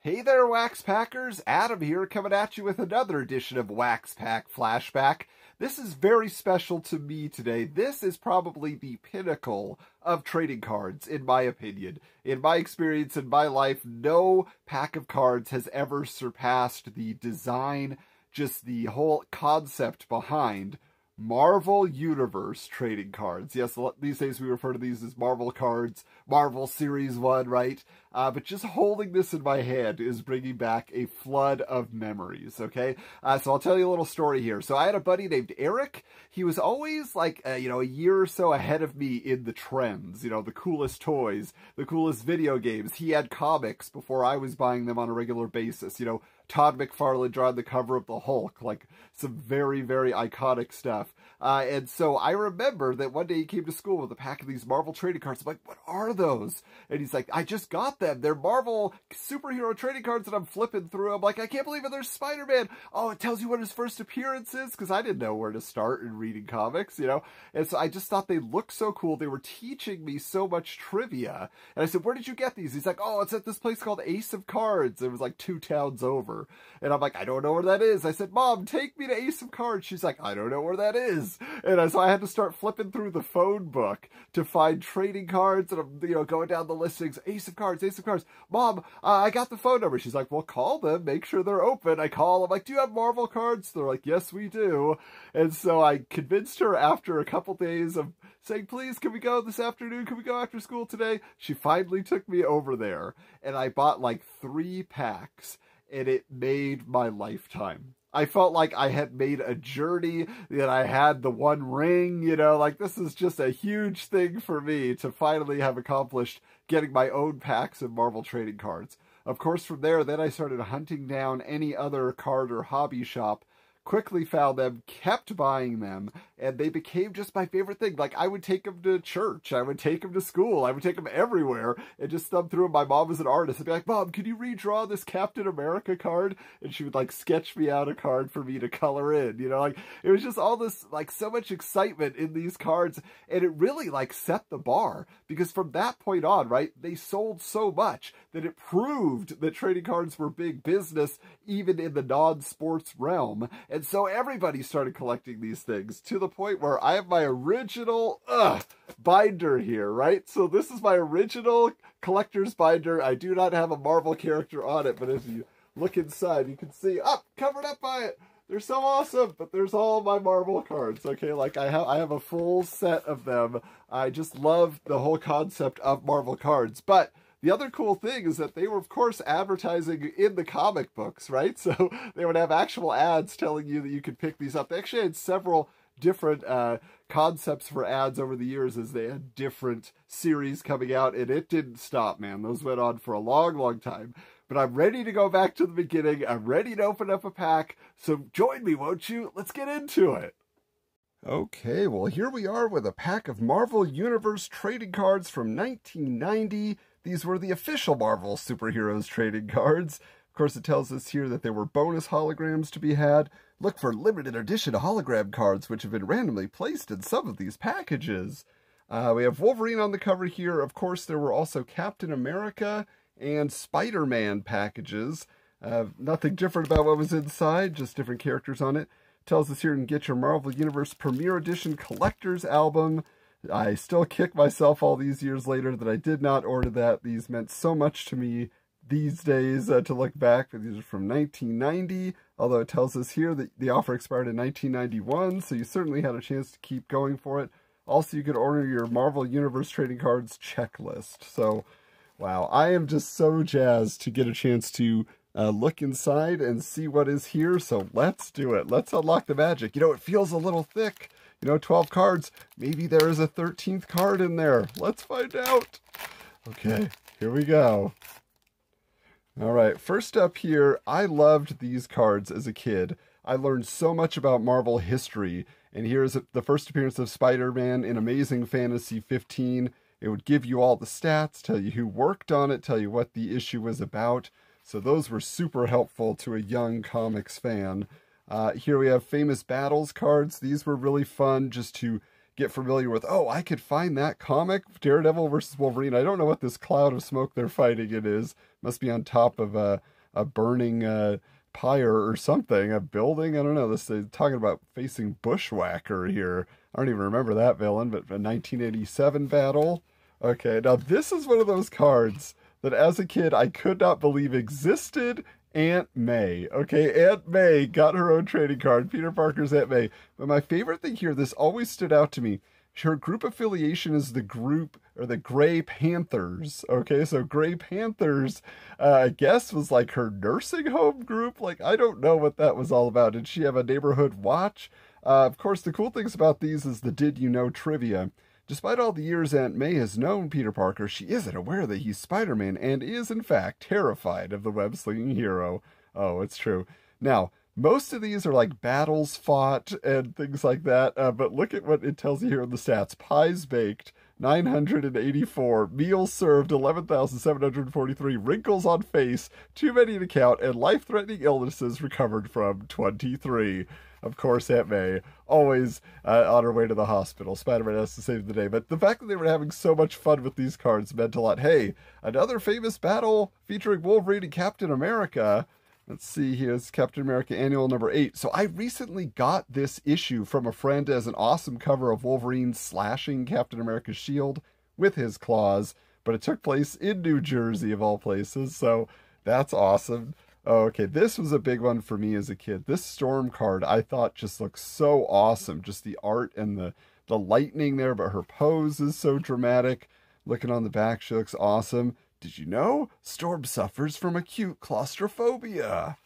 Hey there, Wax Packers! Adam here, coming at you with another edition of Wax Pack Flashback. This is very special to me today. This is probably the pinnacle of trading cards, in my opinion. In my experience, in my life, no pack of cards has ever surpassed the design, just the whole concept behind Marvel Universe trading cards. Yes, these days we refer to these as Marvel cards, Marvel Series 1, right? But just holding this in my hand is bringing back a flood of memories, okay? So I'll tell you a little story here. So I had a buddy named Eric. He was always like, a year or so ahead of me in the trends, the coolest toys, the coolest video games. He had comics before I was buying them on a regular basis, Todd McFarlane drawing the cover of the Hulk, like some very, very iconic stuff. And so I remember that one day he came to school with a pack of these Marvel trading cards. I'm like, what are those? And he's like, I just got them. They're Marvel superhero trading cards, and I'm flipping through. I'm like, I can't believe it. There's Spider-Man. Oh, it tells you what his first appearance is, because I didn't know where to start in reading comics, And so I just thought they looked so cool. They were teaching me so much trivia. And I said, where did you get these? He's like, oh, it's at this place called Ace of Cards. It was like 2 towns over. And I'm like, I don't know where that is. I said, Mom, take me to Ace of Cards. She's like, I don't know where that is. And so I had to start flipping through the phone book to find trading cards. And I'm, going down the listings. Ace of Cards, Ace of Cards. Mom, I got the phone number. She's like, well, call them. Make sure they're open. I call. I'm like, do you have Marvel cards? They're like, yes, we do. And so I convinced her after a couple days of saying, please, can we go this afternoon? Can we go after school today? She finally took me over there. And I bought like 3 packs. And it made my lifetime. I felt like I had made a journey, that I had the one ring, like this is just a huge thing for me to finally have accomplished getting my own packs of Marvel trading cards. Of course, from there, then I started hunting down any other card or hobby shop, quickly found them, kept buying them, and they became just my favorite thing. Like, I would take them to church, I would take them to school, I would take them everywhere, and just thumb through them. My mom was an artist, and be like, Mom, can you redraw this Captain America card? And she would, like, sketch me out a card for me to color in, Like, it was just all this, like, so much excitement in these cards, and it really, like, set the bar, because from that point on, right, they sold so much that it proved that trading cards were big business, even in the non-sports realm. And so everybody started collecting these things, to the point where I have my original binder here, right? So this is my original collector's binder. I do not have a Marvel character on it, but as you look inside, you can see, covered up by it. They're so awesome, but there's all my Marvel cards, okay? Like, I have a full set of them. I just love the whole concept of Marvel cards, but the other cool thing is that they were, of course, advertising in the comic books, right? So they would have actual ads telling you that you could pick these up. They actually had several different concepts for ads over the years, as they had different series coming out, and it didn't stop, man. Those went on for a long, long time. But I'm ready to go back to the beginning. I'm ready to open up a pack. So join me, won't you? Let's get into it. Okay, well, here we are with a pack of Marvel Universe trading cards from 1990. These were the official Marvel Superheroes trading cards. Of course, it tells us here that there were bonus holograms to be had. Look for limited edition hologram cards, which have been randomly placed in some of these packages. We have Wolverine on the cover here. Of course, there were also Captain America and Spider-Man packages. Nothing different about what was inside, just different characters on it. Tells us here you can get your Marvel Universe Premier Edition Collector's Album. I still kick myself all these years later that I did not order that. These meant so much to me these days to look back. But these are from 1990, although it tells us here that the offer expired in 1991, so you certainly had a chance to keep going for it. Also, you could order your Marvel Universe trading cards checklist. So, wow, I am just so jazzed to get a chance to look inside and see what is here. So let's do it. Let's unlock the magic. It feels a little thick. 12 cards. Maybe there is a 13th card in there. Let's find out. Okay, here we go. All right, first up here, I loved these cards as a kid. I learned so much about Marvel history. And here's the first appearance of Spider-Man in Amazing Fantasy 15. It would give you all the stats, tell you who worked on it, tell you what the issue was about. So those were super helpful to a young comics fan. Here we have Famous Battles cards. These were really fun just to get familiar with. Oh, I could find that comic, Daredevil versus Wolverine. I don't know what this cloud of smoke they're fighting it is. Must be on top of a burning pyre or something, a building. I don't know. This is talking about facing Bushwhacker here. I don't even remember that villain, but a 1987 battle. Okay, now this is one of those cards that as a kid I could not believe existed. Aunt May. Okay, Aunt May got her own trading card, Peter Parker's Aunt May. But my favorite thing here, this always stood out to me. Her group affiliation is the group, or the Grey Panthers. Okay, so Grey Panthers, I guess, was like her nursing home group. Like, I don't know what that was all about. Did she have a neighborhood watch? Of course, the cool things about these is the Did You Know trivia. Despite all the years Aunt May has known Peter Parker, she isn't aware that he's Spider-Man and is, in fact, terrified of the web-slinging hero. Oh, it's true. Now, most of these are like battles fought and things like that, but look at what it tells you here in the stats. Pies baked, 984. Meals served, 11,743. Wrinkles on face, too many to count. And life-threatening illnesses recovered from, 23. Of course, Aunt May, always on her way to the hospital. Spider-Man has to save the day. But the fact that they were having so much fun with these cards meant a lot. Hey, another famous battle featuring Wolverine and Captain America. Let's see, here's Captain America Annual number 8. So I recently got this issue from a friend as an awesome cover of Wolverine slashing Captain America's shield with his claws. But it took place in New Jersey, of all places. So that's awesome. Oh, okay, this was a big one for me as a kid. This Storm card I thought just looks so awesome. Just the art and the lightning there, but her pose is so dramatic. Looking on the back, she looks awesome. Did you know? Storm suffers from acute claustrophobia.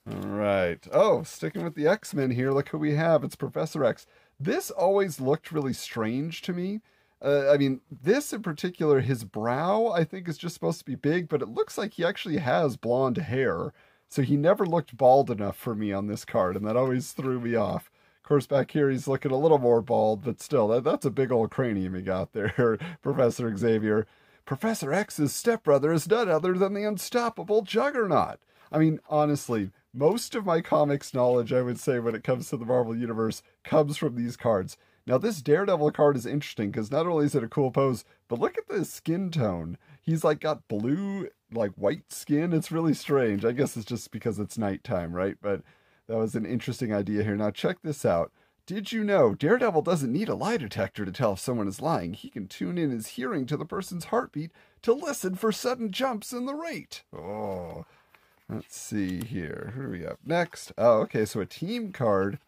All right. Oh, sticking with the X-Men here, look who we have. It's Professor X. This always looked really strange to me. I mean, this in particular, his brow, I think, is just supposed to be big, but it looks like he actually has blonde hair. So he never looked bald enough for me on this card, and that always threw me off. Of course, back here, he's looking a little more bald, but still, that's a big old cranium he got there, Professor Xavier. Professor X's stepbrother is none other than the unstoppable Juggernaut. I mean, honestly, most of my comics knowledge, I would say, when it comes to the Marvel Universe, comes from these cards. Now, this Daredevil card is interesting because not only is it a cool pose, but look at the skin tone. He's like got blue, like white skin. It's really strange. I guess it's just because it's nighttime, right? But that was an interesting idea here. Now, check this out. Did you know Daredevil doesn't need a lie detector to tell if someone is lying? He can tune in his hearing to the person's heartbeat to listen for sudden jumps in the rate. Oh, let's see here. Who do we have next? Oh, okay, so a team card.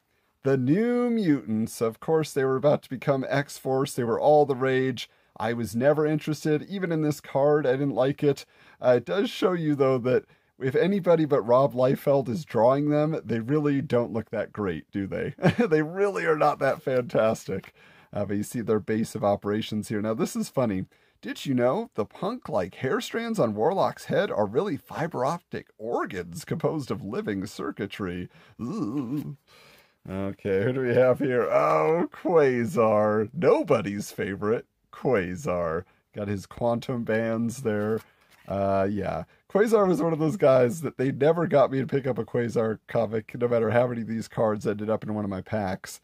The New Mutants. Of course, they were about to become X-Force. They were all the rage. I was never interested. Even in this card, I didn't like it. It does show you, though, that if anybody but Rob Liefeld is drawing them, they really don't look that great, do they? They really are not that fantastic. But you see their base of operations here. Now, this is funny. Did you know the punk-like hair strands on Warlock's head are really fiber optic organs composed of living circuitry? Ooh. Okay, who do we have here? Oh, Quasar. Nobody's favorite. Quasar. Got his quantum bands there. Yeah. Quasar was one of those guys that they never got me to pick up a Quasar comic, no matter how many of these cards ended up in one of my packs.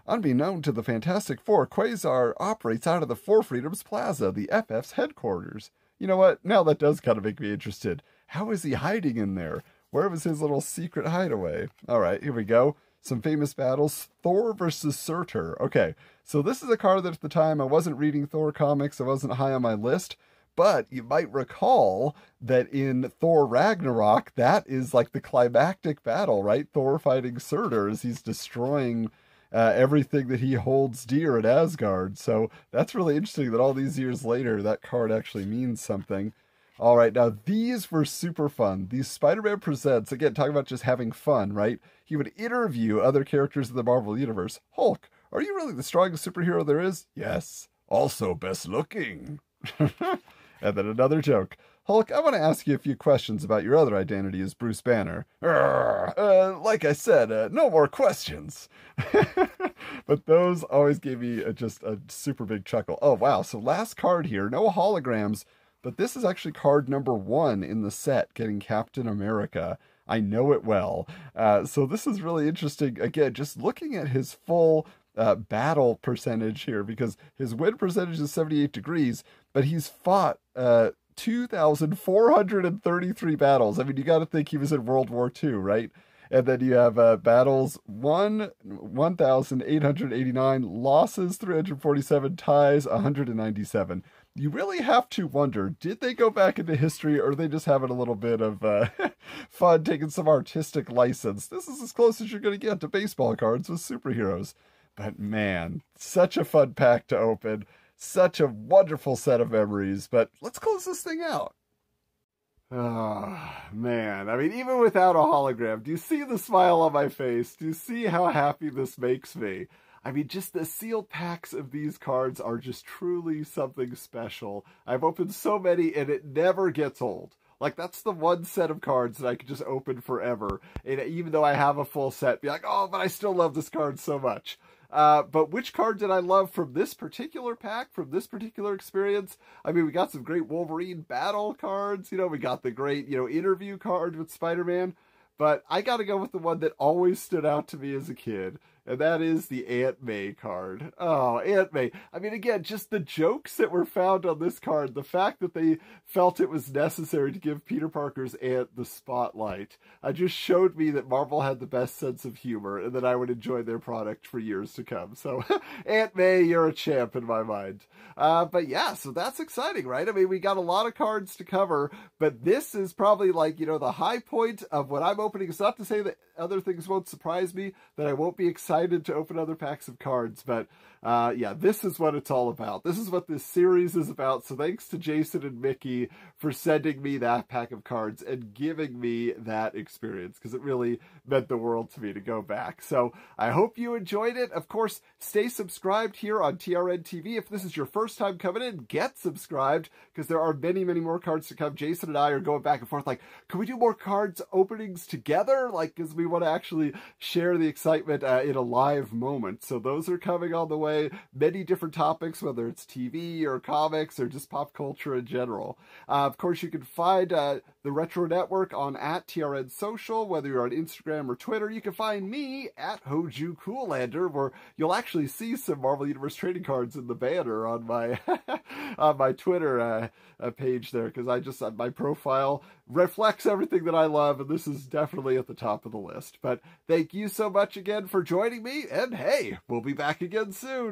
Unbeknown to the Fantastic Four, Quasar operates out of the Four Freedoms Plaza, the FF's headquarters. You know what? Now that does kind of make me interested. How is he hiding in there? Where was his little secret hideaway? All right, here we go. Some famous battles. Thor versus Surtur. Okay, so this is a card that at the time I wasn't reading Thor comics. I wasn't high on my list. But you might recall that in Thor Ragnarok, that is like the climactic battle, right? Thor fighting Surtur as he's destroying everything that he holds dear at Asgard. So that's really interesting that all these years later, that card actually means something. All right, now these were super fun. These Spider-Man Presents, again, talking about just having fun, right? He would interview other characters in the Marvel Universe. Hulk, are you really the strongest superhero there is? Yes. Also best looking. And then another joke. Hulk, I want to ask you a few questions about your other identity as Bruce Banner. Like I said, no more questions. But those always gave me just a super big chuckle. Oh, wow. So last card here. No holograms. But this is actually card number 1 in the set, getting Captain America. I know it well. So this is really interesting. Again, just looking at his full battle percentage here, because his win percentage is 78 degrees, but he's fought 2,433 battles. I mean, you got to think he was in World War II, right? And then you have battles 1,889, losses 347, ties 197. You really have to wonder, did they go back into history, or are they just having a little bit of fun, taking some artistic license? This is as close as you're going to get to baseball cards with superheroes. But man, such a fun pack to open. Such a wonderful set of memories. But let's close this thing out. Oh, man. I mean, even without a hologram, do you see the smile on my face? Do you see how happy this makes me? I mean, just the sealed packs of these cards are just truly something special. I've opened so many, and it never gets old. Like, that's the one set of cards that I could just open forever. And even though I have a full set, be like, oh, but I still love this card so much. But which card did I love from this particular pack, from this particular experience? I mean, we got some great Wolverine battle cards. You know, we got the great, interview card with Spider-Man. But I got to go with the one that always stood out to me as a kid. And that is the Aunt May card. Oh, Aunt May. I mean, again, just the jokes that were found on this card, the fact that they felt it was necessary to give Peter Parker's aunt the spotlight, just showed me that Marvel had the best sense of humor and that I would enjoy their product for years to come. So, Aunt May, you're a champ in my mind. But yeah, so that's exciting, right? I mean, we got a lot of cards to cover, but this is probably like, the high point of what I'm opening. It's not to say that other things won't surprise me, that I won't be excited to open other packs of cards, but yeah, this is what it's all about. This is what this series is about. So thanks to Jason and Mickey for sending me that pack of cards and giving me that experience, because it really meant the world to me to go back. So I hope you enjoyed it. Of course, stay subscribed here on TRN TV. If this is your first time coming in, get subscribed, because there are many, many more cards to come. Jason and I are going back and forth like, can we do more cards openings together? Like, because we want to actually share the excitement in a live moment. So those are coming on the way. Many different topics, whether it's TV or comics or just pop culture in general. Of course, you can find the Retro Network on @TRN Social, whether you're on Instagram or Twitter. You can find me at Hoju Coolander, where you'll actually see some Marvel Universe trading cards in the banner on my on my Twitter page there, because my profile reflects everything that I love, and this is definitely at the top of the list. But thank you so much again for joining me, and hey, we'll be back again soon.